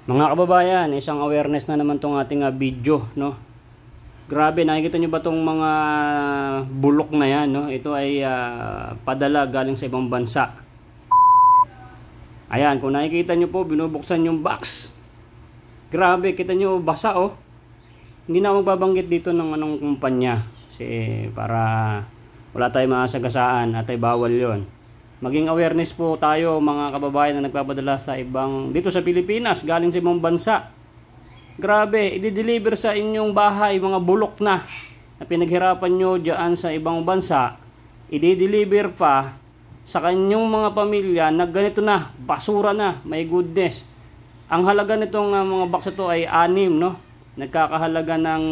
Mga kababayan, isang awareness na naman tong ating video, no? Grabe, nakikita nyo ba tong mga bulok na yan, no? Ito ay padala galing sa ibang bansa. Ayan, kung nakikita nyo po, binubuksan yung box. Grabe, kita nyo, basa, oh. Hindi na ako magbabanggit dito ng anong kumpanya. Kasi para wala tayong masagasaan at ay bawal yon. Maging awareness po tayo mga kababayan na nagpapadala sa ibang, dito sa Pilipinas, galing sa ibang bansa. Grabe, i-deliver sa inyong bahay mga bulok na pinaghirapan nyo dyan sa ibang bansa. I-deliver pa sa kanyang mga pamilya na ganito na, basura na, my goodness. Ang halaga nitong mga box ito ay 6, no? Nagkakahalaga ng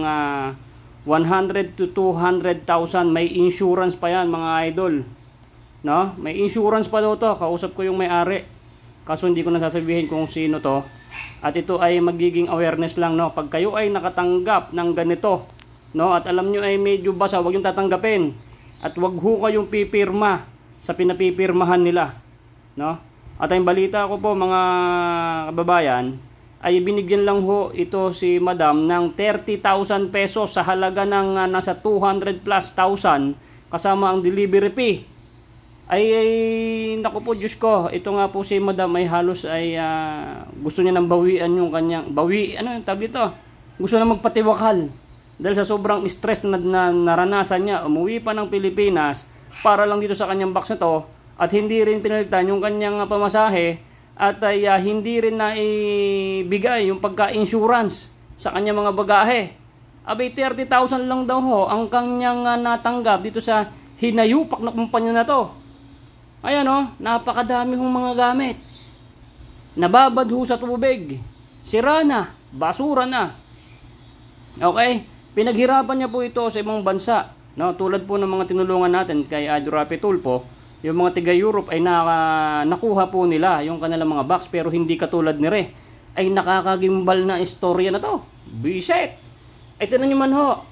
100 to 200,000. May insurance pa yan mga idol. No? May insurance pa daw to. Kausap ko yung may-ari. Kaso hindi ko nasasabihin kung sino to. At ito ay magiging awareness lang, no? Pag kayo ay nakatanggap ng ganito, no? At alam nyo ay medyo basa, huwag yung tatanggapin. At huwag ho kayong pipirma sa pinapipirmahan nila, no? At ang balita ko po mga kababayan, ay binigyan lang ho ito si Madam ng 30,000 pesos sa halaga ng nasa 200 plus thousand kasama ang delivery fee. Ay naku po, Diyos ko, ito nga po si Madam ay halos ay gusto niya nang bawian yung kanyang ano yung tabi ito, gusto na magpatiwakal dahil sa sobrang stress na naranasan niya. Umuwi pa ng Pilipinas para lang dito sa kanyang box na to at hindi rin pinalitan yung kanyang pamasahe at ay hindi rin na ibigay yung pagka-insurance sa kanyang mga bagahe. Abay 30,000 lang daw ho ang kanyang natanggap dito sa hinayupak na kumpanya na to. Ayan o, napakadami hong mga gamit. Nababad ho sa tubig. Sira na, basura na. Okay, pinaghirapan niya po ito sa ibang bansa. No, tulad po ng mga tinulungan natin kay Rapi Tulfo, yung mga tiga-Europe ay nakuha po nila yung kanilang mga box, pero hindi katulad ni Re. Ay nakakagimbal na istorya na to. Bisit! Ay tinan nyo man ho,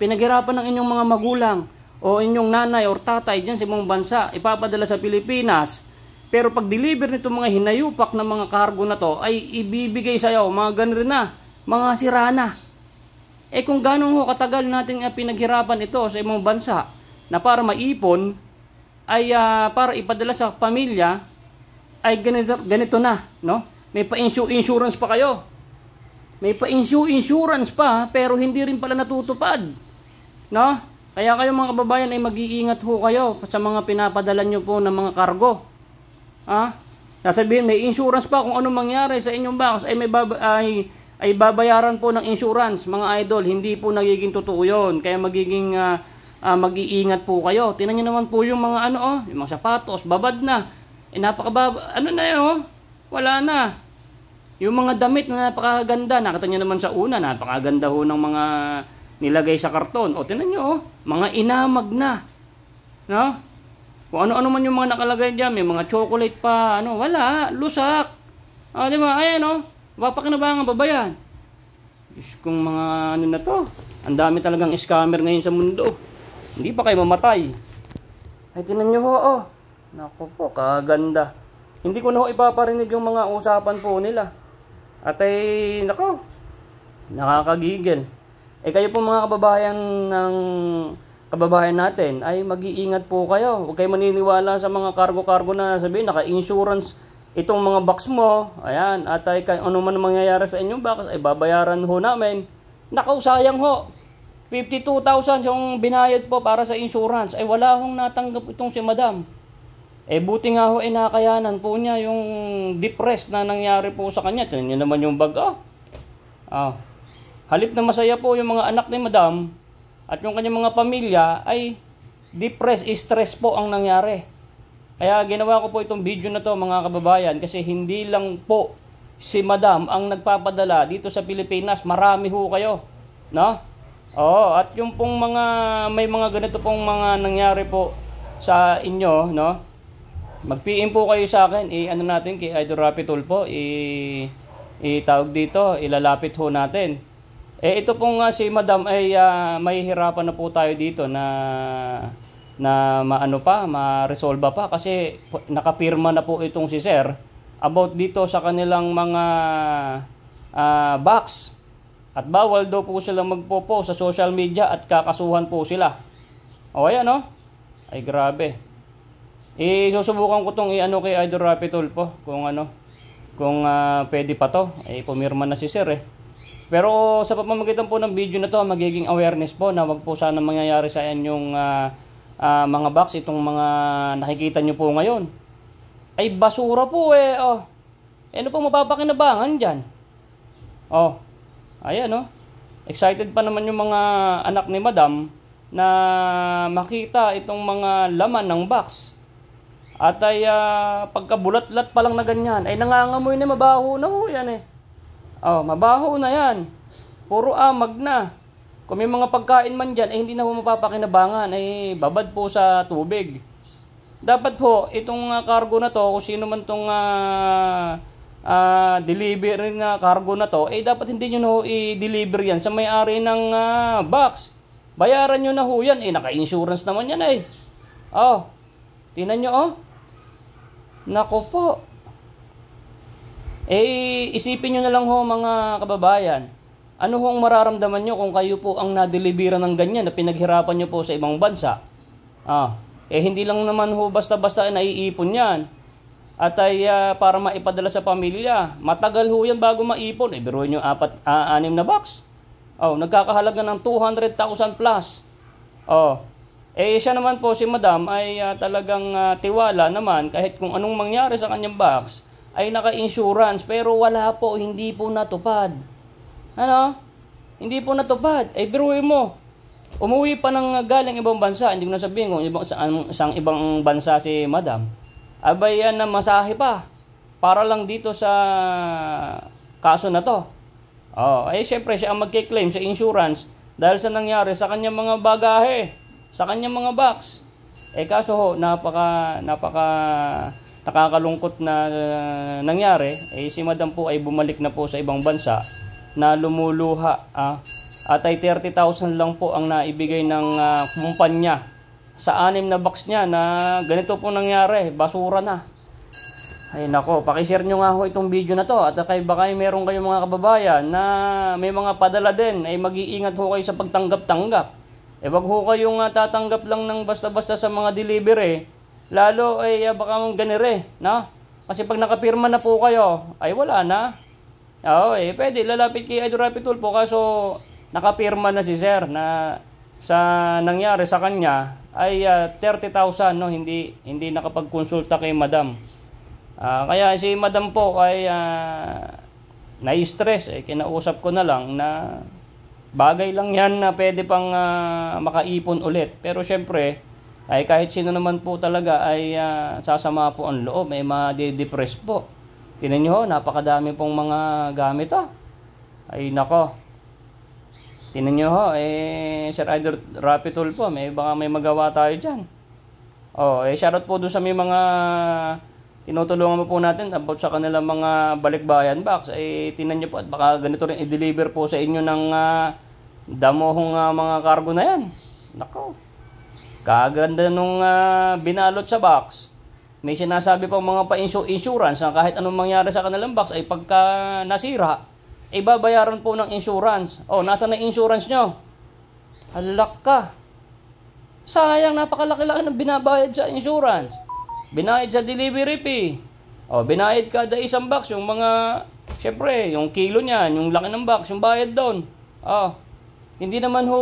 pinaghirapan ng inyong mga magulang o inyong nanay or tatay dyan sa ibang bansa, ipapadala sa Pilipinas, pero pag deliver nito mga hinayupak na mga cargo na to, ay ibibigay sa'yo, mga ganun rin na, mga sira na. Eh kung ganun ho katagal natin pinaghirapan ito sa ibang bansa, na para maipon, ay para ipadala sa pamilya, ay ganito na, no? May pa-insurance pa kayo. May pa-insurance pa, pero hindi rin pala natutupad, no? Kaya kayo mga kababayan ay mag-iingat ho kayo sa mga pinapadala nyo po ng mga cargo. Sasabihin may insurance pa, kung anong mangyari sa inyong box ay babayaran po ng insurance mga idol. Hindi po nagiging totoo yun. Kaya magiging mag-iingat po kayo. Tingnan nyo naman po yung mga yung mga sapatos, babad na. Napakababa, na yun, wala na. Yung mga damit na napakaganda, nakita nyo naman sa una, napakaganda ho ng mga nilagay sa karton. O, tingnan nyo, mga inamag na. No? Kung ano-ano man yung mga nakalagay dyan, may mga chocolate pa, wala, lusak. Di ba? Ayan, mapapakinabangan pa ba yan? Diyos kong mga na to. Ang dami talagang scammer ngayon sa mundo. Hindi pa kayo mamatay. Ay, tingnan nyo ho, Naku po, kaganda. Hindi ko na ho ipaparinig yung mga usapan po nila. At ay, naku, nakakagigil. Eh kayo po mga kababayan natin, ay mag-iingat po kayo. Huwag kayo maniniwala sa mga cargo-cargo na sabihin, naka-insurance itong mga box mo. Ayan, at ay ano man mangyayari sa inyong box, ay babayaran ho namin. Naku, sayang ho. 52,000 yung binayad po para sa insurance. Ay wala hong natanggap itong si Madam. Eh buti nga ho, nakayanan po niya yung depress na nangyari po sa kanya. Tignan niyo naman yung bag, halip na masaya po yung mga anak ni Madam at yung kanyang mga pamilya, ay depressed, stress po ang nangyari. Kaya ginawa ko po itong video na to mga kababayan, kasi hindi lang po si Madam ang nagpapadala dito sa Pilipinas, marami ho kayo, no? At yung pong may mga ganito pong mga nangyari po sa inyo, no? Mag-PM po kayo sa akin, natin kay Rapi Tulfo, tawag dito, ilalapit ho natin. Ito pong si Madam ay may hirapan na po tayo dito na ma-resolve pa, kasi nakapirma na po itong si Sir about dito sa kanilang mga box. At bawal daw po silang magpo-post sa social media at kakasuhan po sila. O ayan no? Ay grabe. Susubukan ko tong i-ano kay Idol Rapi Tulfo kung pwede pa to. Pumirma na si Sir eh. Pero sa pamamagitan po ng video na to, magiging awareness po na wag po sana mangyayari sa inyong mga box, itong mga nakikita nyo po ngayon. Ay basura po eh. Ano po mapapakinabangan dyan? Ayan excited pa naman yung mga anak ni Madam na makita itong mga laman ng box. At ay pagkabulat-lat pa lang na ganyan, ay nangangamoy na, mabaho na ho yan eh. Mabaho na yan. Puro amag na. Kung may mga pagkain man dyan, hindi na ho mapapakinabangan, babad po sa tubig. Dapat po, itong cargo na to, kung sino man itong delivery na cargo na to, dapat hindi nyo na ho i-deliver yan sa may-ari ng box. Bayaran nyo na ho yan. Naka-insurance naman yan eh. Tingnan nyo Nako po. Isipin nyo na lang ho mga kababayan. Ano hong mararamdaman nyo kung kayo po ang na-delivera ng ganyan na pinaghirapan nyo po sa ibang bansa? Hindi lang naman ho basta-basta naiipon yan. At para maipadala sa pamilya. Matagal ho yan bago maipon. Biruin nyo 6 na box. Nagkakahalaga ng 200,000 plus. Siya naman po si Madam ay talagang tiwala naman kahit kung anong mangyari sa kanyang box ay naka-insurance pero wala po, hindi po natupad. Hindi po natupad. Biruin mo. Umuwi pa ng galing ibang bansa, hindi ko na sabihin kung isang ibang bansa si Madam. Abay yan na masahe pa para lang dito sa kaso na to. Syempre siya ang magkiklaim sa insurance dahil sa nangyari sa kanyang mga bagahe, sa kanyang mga box. Kaso ho, napaka nakakalungkot na nangyari. Si Madam po ay bumalik na po sa ibang bansa na lumuluha. At ay 30,000 lang po ang naibigay ng kumpanya sa 6 na box niya na ganito po nangyari. Basura na. Ay nako, pakishare nyo nga ho itong video na to. At baka meron kayong mga kababayan na may mga padala din, mag-iingat ho kayo sa pagtanggap-tanggap. Wag ho kayong tatanggap lang ng basta-basta sa mga delivery. Lalo baka ganire, Kasi pag nakapirma na po kayo, ay wala na. Pwede lalapit kay Idol Rapi Tulfo kaso nakapirma na si Sir na sa nangyari sa kanya ay 30,000 hindi nakapagkonsulta kay Madam. Kaya si Madam po ay na-stress. Kinausap ko na lang na bagay lang yan na pwede pang makaipon ulit. Pero syempre, kahit sino naman po talaga ay sasama po ang loob. Ma-depress po. Tingnan nyo, napakadami pong mga gamit Ay nako. Tingnan nyo Sir Idol Rapi Tulfo, baka may magawa tayo dyan. Shoutout po doon sa may mga tinutulungan mo po natin about sa kanilang mga balikbayan box. Tingnan nyo po at baka ganito rin i-deliver po sa inyo ng damohong mga cargo na yan. Nako. Kaganda nung binalot sa box. May sinasabi pang mga pa-insurance na kahit anong mangyari sa kanilang box ay pagka nasira, babayaran po ng insurance. Nasa na insurance nyo? Halak ka. Sayang, napakalaki-laki ng binabayad sa insurance. Binayad sa delivery fee. Binayad kada isang box. Yung mga, syempre, yung kilo niyan, yung laki ng box, yung bayad doon. Hindi naman ho,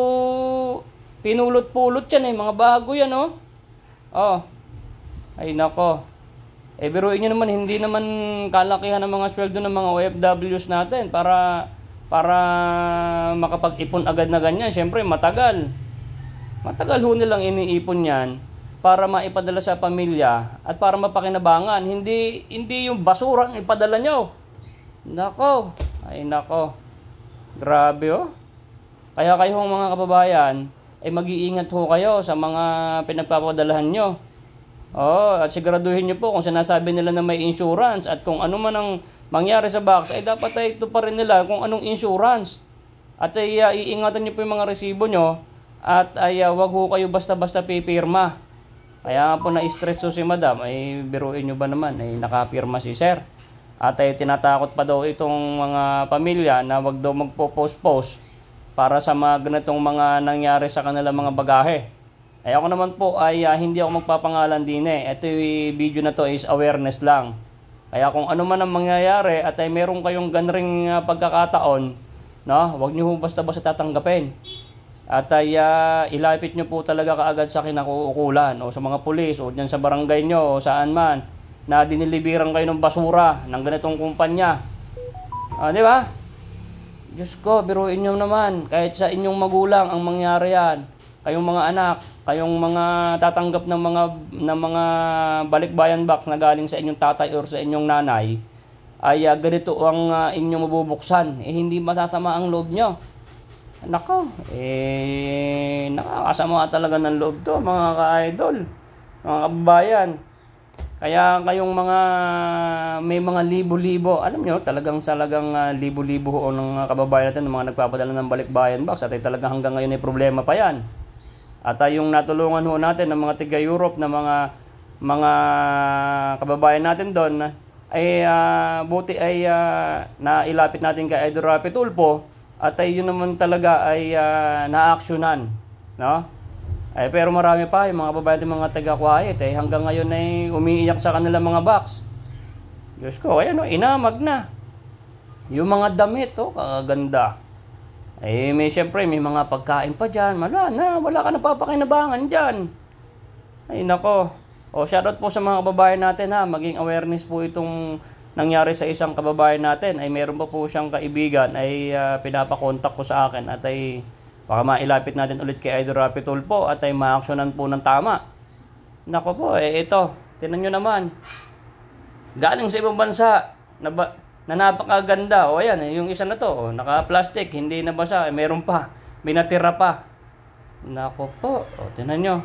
pinulot-pulot yan mga bago yan Ay nako. Biruin nyo naman, hindi naman kalakihan ng mga sweldo ng mga OFWs natin para makapag-ipon agad na ganyan. Syempre, matagal. Matagal ho nilang iniipon yan para maipadala sa pamilya at para mapakinabangan. Hindi yung basura ang ipadala nyo. Nako. Ay nako. Grabe Kaya kayo mga kababayan, mag-iingat ho kayo sa mga pinagpapadalahan nyo. At siguraduhin nyo po kung sinasabi nila na may insurance at kung ano man ang mangyari sa box, dapat ito pa rin nila kung anong insurance. At iingatan nyo po yung mga resibo nyo at wag ho kayo basta-basta pipirma. Kaya po na-stress si Madam, biruin nyo ba naman, nakapirma si Sir. At ay tinatakot pa daw itong mga pamilya na wag daw magpo-post-post para sa mga ganitong mga nangyari sa kanilang mga bagahe. Ay ako naman po ay hindi ako magpapangalan din eh. Ito yung video na to is awareness lang. Kaya kung ano man ang mangyayari at ay meron kayong ganring pagkakataon, no, wag niyo basta-basta tatanggapin. At ay ilapit nyo po talaga kaagad sa kinauukulan o sa mga pulis o dyan sa barangay nyo o saan man na dinilibiran kayo ng basura ng ganitong kumpanya. Di ba? Diyos ko, biruin nyo naman. Kahit sa inyong magulang ang mangyari yan. Kayong mga anak, kayong mga tatanggap ng mga balikbayan box na galing sa inyong tatay or sa inyong nanay, ay ganito ang inyong mabubuksan. Hindi masasama ang loob nyo. Nako, nakakasama talaga ng loob to, mga ka-idol, mga kababayan. Kaya kayong mga may mga libo-libo, alam nyo, talagang libo-libo ho ng kababayan natin, ng mga nagpapadala ng balikbayan box, at ay talagang hanggang ngayon ay problema pa yan. At yung natulungan ho natin ng mga tiga-Europe na mga kababayan natin doon, ay buti ay nailapit natin kay Idol Rapi Tulfo, at ay yun naman talaga ay na-actionan, no? Ay, pero marami pa yung mga babae at mga taga-quiet hanggang ngayon ay umiiyak sa kanilang mga box. Diyos ko, ayan inamag na. Yung mga damit, kaganda. Siyempre, may mga pagkain pa dyan. Wala ka na papakinabangan dyan. Ay, nako. Shoutout po sa mga kababayan natin ha. Maging awareness po itong nangyari sa isang kababayan natin. Ay, meron pa po siyang kaibigan ay pinapakontak ko sa akin at ay baka mailapit natin ulit kay Idol Rapi Tulfo at ay ma-actionan po ng tama. Nako po, ito. Tingnan nyo naman. Galing sa ibang bansa na napakaganda. Ayan, yung isa na to. Naka-plastic, hindi nabasa. Meron pa. May natira pa. Nako po. Tingnan nyo.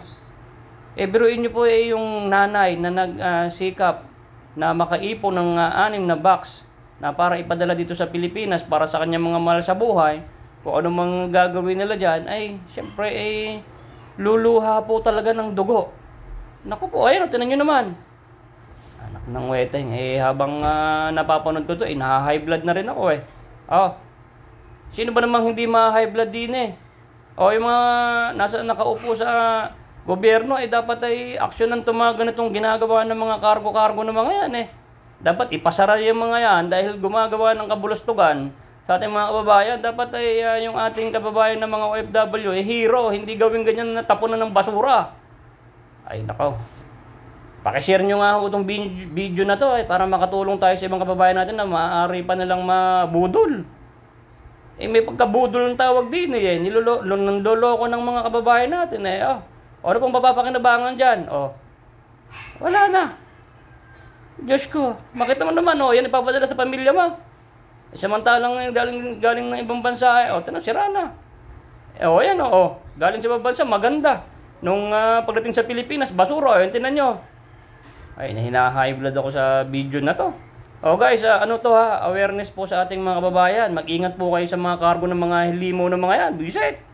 Biruin nyo po yung nanay na nagsikap na makaipon ng 6 na box na para ipadala dito sa Pilipinas para sa kanyang mga mahal sa buhay. Kung ano mang gagawin nila dyan, ay siyempre luluha po talaga ng dugo. Naku po, ayun, tinan nyo naman. Anak ng weteng, habang napapanood ko to, na-high blood na rin ako Sino ba namang hindi ma-high blood din yung mga nakaupo sa gobyerno, dapat ay aksyonan itong mga ganitong ginagawa ng mga kargo-kargo ng mga yan Dapat ipasara yung mga yan dahil gumagawa ng kabulustugan sa ating mga kababayan. Dapat ay yung ating kababayan ng mga OFW hero, hindi gawin ganyan na tapunan ng basura. Ay nakaw. Pakishare nyo nga itong video na to para makatulong tayo sa ibang kababayan natin na maaari pa nilang mabudol. May pagkabudol ng tawag din niloloko ng mga kababayan natin ano pong mapapakinabangan dyan? Wala na. Diyos ko, makita mo naman yan ipapadala sa pamilya mo. Samantalang galing ng ibang bansa sira na. Galing sa ibang bansa, maganda. Nung pagdating sa Pilipinas, basura, tinan nyo. Ay, high blood ako sa video na to. Guys, awareness po sa ating mga kababayan. Mag-ingat po kayo sa mga kargo ng mga limo ng mga yan. Bisit!